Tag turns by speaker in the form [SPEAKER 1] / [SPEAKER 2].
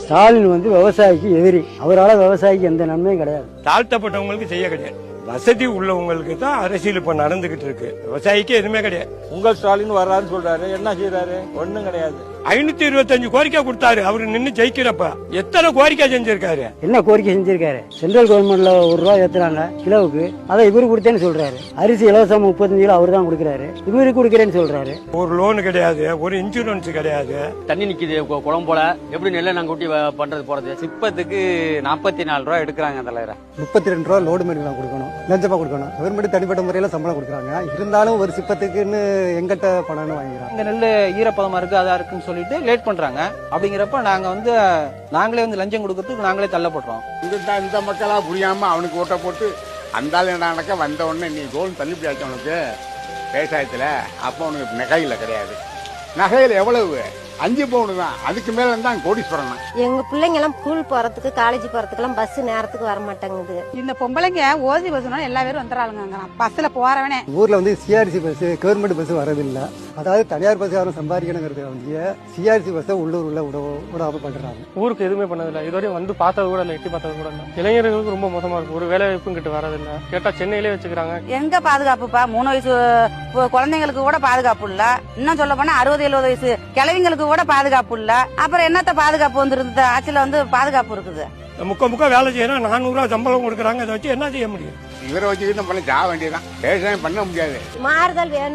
[SPEAKER 1] ஸ்டாலின் விவசாயிக்கு எதிரி. அவரால் விவசாயிக்கு எந்த நன்மையும் கிடையாது.
[SPEAKER 2] தாழ்த்தப்பட்டவங்களுக்கு செய்ய கிடையாது. வசதி உள்ளவங்களுக்கு தான் அரசியல் இப்ப நடந்துகிட்டு இருக்கு. விவசாயிக்கு எதுவுமே கிடையாது.
[SPEAKER 3] உங்கள் ஸ்டாலின் வர்றாருன்னு சொல்றாரு, என்ன செய்யறாரு? ஒண்ணும் கிடையாது.
[SPEAKER 2] 525 கோரிக்கை கொடுத்தாரு. அவரு நின்னு ஜெயிக்கிறப்ப எத்தனை கோரிக்கை செஞ்சிருக்காரு?
[SPEAKER 1] என்ன கோரிக்கை செஞ்சிருக்காரு? சென்ட்ரல் கவர்மெண்ட்ல ₹1 ஏத்துறாங்க கிலோவுக்கு, அதை இவரு கொடுத்தேன்னு சொல்றாரு. அரிசி இலவசம் 35 கிலோ அவரு தான் கொடுக்கறாரு, இவரு கொடுக்கறேன்னு சொல்றாரு.
[SPEAKER 2] ஒரு லோன் கிடையாது, ஒரு இன்சூரன்ஸ் கிடையாது.
[SPEAKER 4] தண்ணி நிக்குது குளம் போல, எப்படி நெல்லை நாங்க ஊட்டி பண்றது போறது? சிப்பத்துக்கு ₹44 எடுக்கிறாங்க தலைவர.
[SPEAKER 5] ₹32 லோடு மேடு கொடுக்கணும், லஞ்சமா கொடுக்கணும். கவர்மெண்ட் தனிப்பட்ட முறையில சம்பளம் கொடுக்குறாங்க. இருந்தாலும் ஒரு சிப்பத்துக்குன்னு எங்கிட்ட பணம்னு வாங்கிக்கிறாங்க.
[SPEAKER 6] இந்த நெல் ஈரப்பதமா இருக்கு, அதா இருக்குன்னு சொல்லிட்டு லேட் பண்றாங்க. அப்படிங்கிறப்ப நாங்களே லஞ்சம் கொடுக்கறதுக்கு நாங்களே தள்ளப்படுறோம்.
[SPEAKER 7] இந்த மக்களா புரியாம அவனுக்கு ஓட்ட போட்டு அந்த ஆள் என்ன நடக்க வந்த உடனே நீ லோன் தள்ளுபடி ஆச்சு அவனுக்கு விவசாயத்துல. அப்ப அவனுக்கு நகையில கிடையாது. நகையில எவ்வளவு? 5 பவுன் தான். அதுக்கு மேல தான் கோடீஸ்வரன்.
[SPEAKER 8] எங்க பிள்ளைங்க எல்லாம் ஸ்கூல் போறதுக்கு காலேஜ் போறதுக்கு எல்லாம் பஸ் நேரத்துக்கு வர மாட்டேங்குது.
[SPEAKER 9] இந்த பொம்பளைங்க ஓசி பஸ்னா எல்லா பேரும் வந்துறாளுங்க. பஸ்ல போறவனே
[SPEAKER 5] ஊர்ல சிஆர்சி பஸ், கவர்மெண்ட் பஸ் வரதில்லை. அதாவது தனியார் பஸ் யாரும் சம்பாதிக்கணுங்கிறது சிஆர்சி பஸ் உள்ளூர்ல விடாம பண்றாங்க.
[SPEAKER 10] ஊருக்கு எதுவுமே பண்ணதில்லை. இதுவரையும் பார்த்தது கூட இல்லை, எட்டி பார்த்தது கூட இல்லை. இளைஞர்களுக்கு ரொம்ப மோசமா இருக்கு. ஒரு வேலை வாய்ப்பும் கிட்ட வரதில்லை. கேட்டா சென்னையிலே வச்சுக்கிறாங்க.
[SPEAKER 9] எங்க பாதுகாப்புப்பா? 3 வயசு குழந்தைங்களுக்கு கூட பாதுகாப்பு இல்ல. இன்னும் சொல்ல போனா 60-70 வயசு கிழவிங்களுக்கு கூட பாதுகாப்பு இல்ல. அப்புறம் என்னத்த பாதுகாப்பு வந்துருந்த ஆட்சியில பாதுகாப்பு இருக்குது.
[SPEAKER 2] முக்க வேலை செய்யணும், ₹400 சம்பளம் கொடுக்கறாங்க. இதை வச்சு என்ன செய்ய முடியும்?
[SPEAKER 7] இவரை வச்சுக்கிட்டு நம்ம ஜா வேண்டியதான். விவசாயம் பண்ண முடியாது.
[SPEAKER 8] மாறுதல் வேணும்.